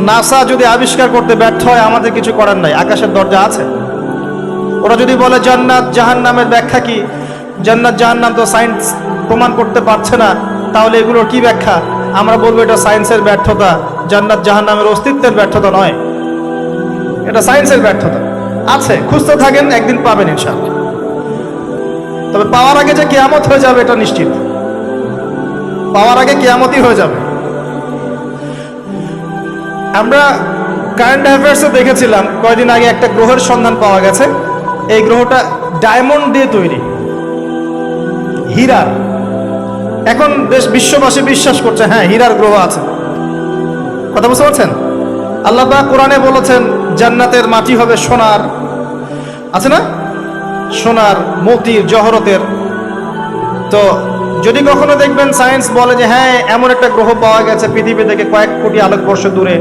NASA যদি আবিষ্কার করতে ব্যর্থ হয় আমাদের কিছু করার নাই, আকাশের দরজা আছে। ওরা যদি বলে জান্নাত জাহান্নামের ব্যাখ্যা কি, জান্নাত জাহান্নাম তো সায়েন্স প্রমাণ করতে পারছে না, তাহলে এগুলোর কি ব্যাখ্যা? আমরা বলবো এটা সায়েন্সের ব্যর্থতা, জান্নাত জাহান্নামের অস্তিত্বের ব্যর্থতা নয়, এটা সায়েন্সের ব্যর্থতা। আছে, খুঁজতে থাকেন, একদিন পাবেন ইনশাআল্লাহ। তবে পাওয়ার আগে যে কিয়ামত হয়ে যাবে এটা নিশ্চিত, পাওয়ার আগে কিয়ামতই হয়ে যাবে। আমরা কারেন্ট অ্যাফেয়ার্সে দেখেছিলাম কয়েকদিন আগে একটা গ্রহের সন্ধান পাওয়া গেছে। এই গ্রহটা ডায়মন্ড দিয়ে তৈরি, হীরার। এখন বেশ বিশ্ববাসী বিশ্বাস করছে হ্যাঁ হীরার গ্রহ আছে। কথা বুঝতে পারছেন? আল্লাহ পাক কোরআনে বলেছেন জান্নাতের মাটি হবে সোনার, আছে না, সোনার, মতির, জহরতের। তো যদি কখনো দেখবেন সায়েন্স বলে যে হ্যাঁ এমন একটা গ্রহ পাওয়া গেছে পৃথিবী থেকে কয়েক কোটি আলোকবর্ষ দূরে,